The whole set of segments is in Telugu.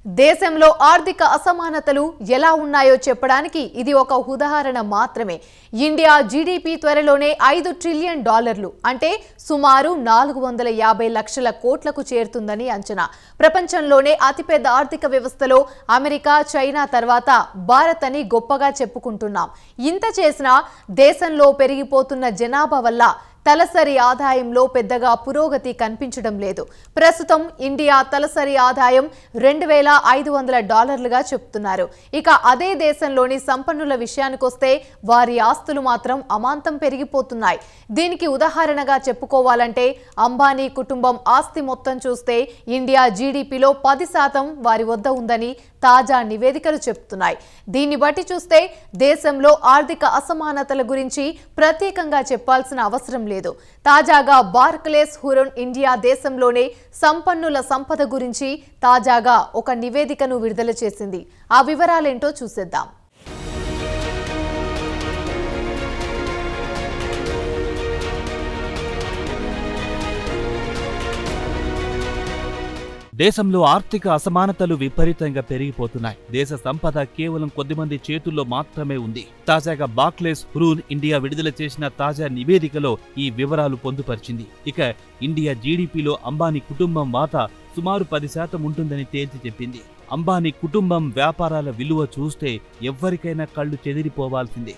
దేశంలో ఆర్థిక అసమానతలు ఎలా ఉన్నాయో చెప్పడానికి ఇది ఒక ఉదాహరణ మాత్రమే. ఇండియా జీడీపీ త్వరలోనే $5 ట్రిలియన్ అంటే సుమారు 450 లక్షల కోట్లకు చేరుతుందని అంచనా. ప్రపంచంలోనే అతిపెద్ద ఆర్థిక వ్యవస్థలో అమెరికా, చైనా తర్వాత భారత్ అని గొప్పగా చెప్పుకుంటున్నాం. ఇంత చేసినా దేశంలో పెరిగిపోతున్న జనాభా వల్ల తలసరి ఆదాయంలో పెద్దగా పురోగతి కనిపించడం లేదు. ప్రస్తుతం ఇండియా తలసరి ఆదాయం $2,500గా చెప్తున్నారు. ఇక అదే దేశంలోని సంపన్నుల విషయానికొస్తే వారి ఆస్తులు మాత్రం అమాంతం పెరిగిపోతున్నాయి. దీనికి ఉదాహరణగా చెప్పుకోవాలంటే అంబానీ కుటుంబం ఆస్తి మొత్తం చూస్తే ఇండియా జీడీపీలో 10% వారి వద్ద ఉందని తాజా నివేదికలు చెప్తున్నాయి. దీన్ని బట్టి చూస్తే దేశంలో ఆర్థిక అసమానతల గురించి ప్రత్యేకంగా చెప్పాల్సిన అవసరం లేదు. తాజాగా బార్క్లేస్ హురూన్ ఇండియా దేశంలోనే సంపన్నుల సంపద గురించి తాజాగా ఒక నివేదికను విడుదల చేసింది. ఆ వివరాలేంటో చూసేద్దాం. దేశంలో ఆర్థిక అసమానతలు విపరీతంగా పెరిగిపోతున్నాయి. దేశ సంపద కేవలం కొద్దిమంది చేతుల్లో మాత్రమే ఉంది. తాజాగా బార్క్లేస్ హురూన్ ఇండియా విడుదల చేసిన తాజా నివేదికలో ఈ వివరాలు పొందుపరిచింది. ఇక ఇండియా జీడీపీలో అంబానీ కుటుంబం వాటా సుమారు 10% ఉంటుందని తేల్చి చెప్పింది. అంబానీ కుటుంబం వ్యాపారాల విలువ చూస్తే ఎవ్వరికైనా కళ్ళు చెదిరిపోవాల్సిందే.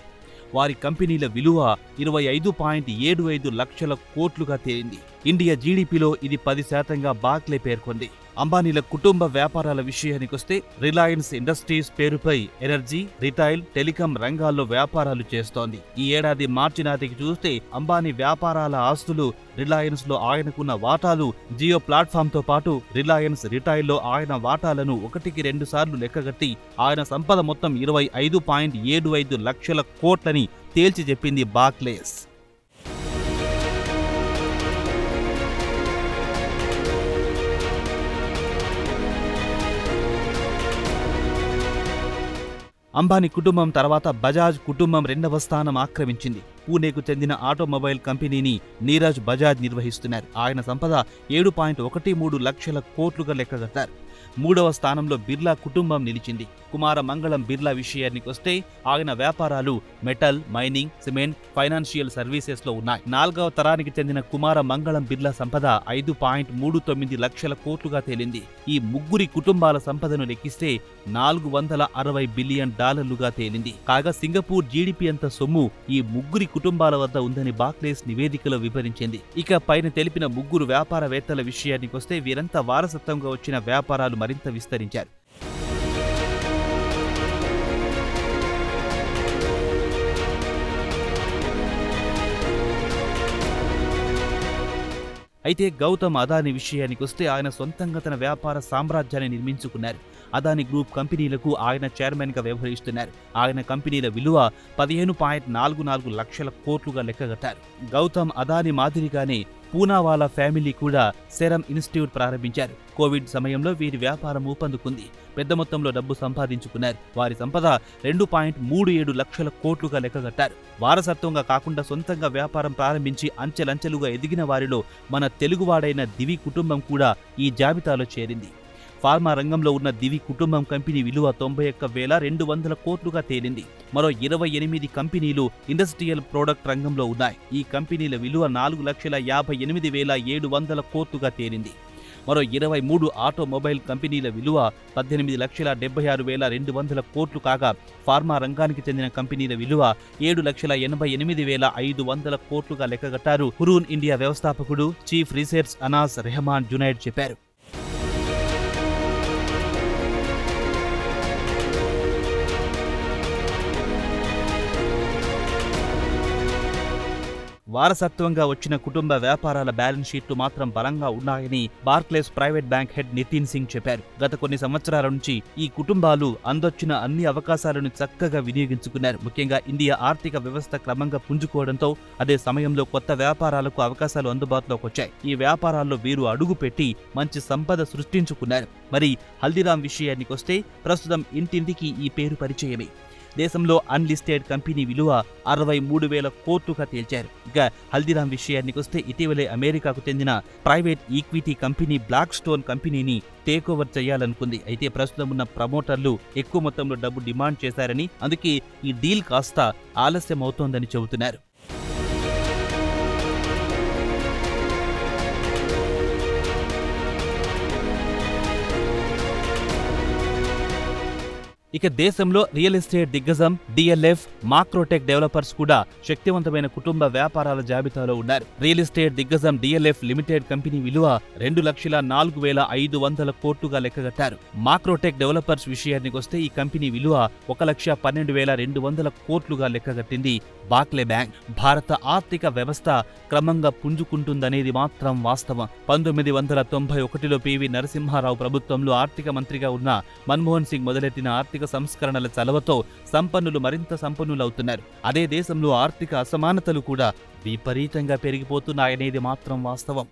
వారి కంపెనీల విలువ 25.75 లక్షల కోట్లుగా తేలింది. ఇండియా జీడీపీలో ఇది 10%గా బార్క్లే పేర్కొంది. అంబానీల కుటుంబ వ్యాపారాల విషయానికొస్తే రిలయన్స్ ఇండస్ట్రీస్ పేరుపై ఎనర్జీ, రిటైల్, టెలికాం రంగాల్లో వ్యాపారాలు చేస్తోంది. ఈ ఏడాది మార్చి నాటికి చూస్తే అంబానీ వ్యాపారాల ఆస్తులు రిలయన్స్ లో ఆయనకున్న వాటాలు, జియో ప్లాట్ఫామ్ తో పాటు రిలయన్స్ రిటైల్లో ఆయన వాటాలను 1కి 2 సార్లు లెక్కగట్టి ఆయన సంపద మొత్తం 25.75 లక్షల కోట్లని తేల్చి చెప్పింది బార్క్లేస్. అంబానీ కుటుంబం తర్వాత బజాజ్ కుటుంబం 2వ స్థానం ఆక్రమించింది. పూణేకు చెందిన ఆటోమొబైల్ కంపెనీని నీరజ్ బజాజ్ నిర్వహిస్తున్నారు. ఆయన సంపద 7.13 లక్షల కోట్లుగా లెక్కగట్టారు. 3వ స్థానంలో బిర్లా కుటుంబం నిలిచింది. కుమార మంగళం బిర్లా విషయానికొస్తే ఆయన వ్యాపారాలు metal, mining, cement, financial services లో ఉన్నాయి. 4వ తరానికి చెందిన కుమార మంగళం బిర్లా సంపద 5.39 లక్షల కోట్లుగా తేలింది. ఈ ముగ్గురి కుటుంబాల సంపదను లెక్కిస్తే $460 బిలియన్ తేలింది. కాగా సింగపూర్ జీడీపీ అంత సొమ్ము ఈ ముగ్గురి కుటుంబాల వద్ద ఉందని బార్క్లేస్ నివేదికలో వివరించింది. ఇక పైన తెలిపిన ముగ్గురు వ్యాపారవేత్తల విషయానికొస్తే వీరంతా వారసత్వంగా వచ్చిన వ్యాపారాలు మరింత విస్తరించారు. అయితే గౌతమ్ అదానీ విషయానికొస్తే ఆయన సొంతంగా తన వ్యాపార సామ్రాజ్యాన్ని నిర్మించుకున్నారు. అదానీ గ్రూప్ కంపెనీలకు ఆయన చైర్మన్ గా వ్యవహరిస్తున్నారు. ఆయన కంపెనీల విలువ 15.44 లక్షల కోట్లుగా లెక్కగట్టారు. గౌతమ్ అదానీ మాదిరిగానే పూనావాలా ఫ్యామిలీ కూడా సెరమ్ ఇన్స్టిట్యూట్ ప్రారంభించారు. కోవిడ్ సమయంలో వీరి వ్యాపారం ఊపందుకుంది. పెద్ద మొత్తంలో డబ్బు సంపాదించుకున్నారు. వారి సంపద 2.37 లక్షల కోట్లుగా లెక్కగట్టారు. వారసత్వంగా కాకుండా సొంతంగా వ్యాపారం ప్రారంభించి అంచెలంచెలుగా ఎదిగిన వారిలో మన తెలుగువాడైన దివి కుటుంబం కూడా ఈ జాబితాలో చేరింది. ఫార్మా రంగంలో ఉన్న దివి కుటుంబం కంపెనీ విలువ 91,200 కోట్లుగా తేలింది. మరో 28 కంపెనీలు ఇండస్ట్రియల్ ప్రోడక్ట్ రంగంలో ఉన్నాయి. ఈ కంపెనీల విలువ 4,58,700 కోట్లుగా తేలింది. మరో 23 ఆటోమొబైల్ కంపెనీల విలువ 18,76,200 కోట్లు కాగా ఫార్మా రంగానికి చెందిన కంపెనీల విలువ 7,88,500 కోట్లుగా లెక్కగట్టారు. హురూన్ ఇండియా వ్యవస్థాపకుడు, చీఫ్ రీసెర్చ్ అనాస్ రెహమాన్ జునైడ్ చెప్పారు. వారసత్వంగా వచ్చిన కుటుంబ వ్యాపారాల బ్యాలెన్స్ షీట్లు మాత్రం బలంగా ఉన్నాయని Barclays private bank head Nitin Singh చెప్పారు. గత కొన్ని సంవత్సరాల నుంచి ఈ కుటుంబాలు అందొచ్చిన అన్ని అవకాశాలను చక్కగా వినియోగించుకున్నారు. ముఖ్యంగా ఇండియా ఆర్థిక వ్యవస్థ క్రమంగా పుంజుకోవడంతో అదే సమయంలో కొత్త వ్యాపారాలకు అవకాశాలు అందుబాటులోకి వచ్చాయి. ఈ వ్యాపారాల్లో వీరు అడుగు పెట్టి మంచి సంపద సృష్టించుకున్నారు. మరి హల్దీరామ్ విషయానికొస్తే ప్రస్తుతం ఇంటింటికి ఈ పేరు పరిచయమే. దేశంలో అన్లిస్టెడ్ కంపెనీ విలువ 63,000 కోట్లుగా తేల్చారు. ఇక హల్దీరామ్ విషయానికి వస్తే ఇటీవలే అమెరికాకు చెందిన private equity company Blackstone కంపెనీని టేక్ ఓవర్ చేయాలనుకుంది. అయితే ప్రస్తుతం ఉన్న ప్రమోటర్లు ఎక్కువ మొత్తంలో డబ్బు డిమాండ్ చేశారని, అందుకే ఈ డీల్ కాస్త ఆలస్యం అవుతోందని చెబుతున్నారు. ఇక దేశంలో రియల్ ఎస్టేట్ దిగ్గజం డిఎల్ఎఫ్, మాక్రోటెక్ డెవలపర్స్ కూడా శక్తివంతమైన కుటుంబ వ్యాపారాల జాబితాలో ఉన్నారు. రియల్ ఎస్టేట్ దిగ్గజం డిఎల్ఎఫ్ లిమిటెడ్ కంపెనీ విలువ 2,04,500 కోట్లుగా లెక్కగట్టారు. మాక్రోటెక్ డెవలపర్స్ విషయానికి వస్తే ఈ కంపెనీ విలువ 1,12,200 కోట్లుగా లెక్కగట్టింది బాక్లే బ్యాంక్. భారత ఆర్థిక వ్యవస్థ క్రమంగా పుంజుకుంటుందనేది మాత్రం వాస్తవం. 1991లో పివి నరసింహారావు ప్రభుత్వంలో ఆర్థిక మంత్రిగా ఉన్న మన్మోహన్ సింగ్ మొదలెట్టిన ఆర్థిక సంస్కరణల చలవతో సంపన్నులు మరింత సంపన్నులవుతున్నారు. అదే దేశంలో ఆర్థిక అసమానతలు కూడా విపరీతంగా పెరిగిపోతున్నాయనేది మాత్రం వాస్తవం.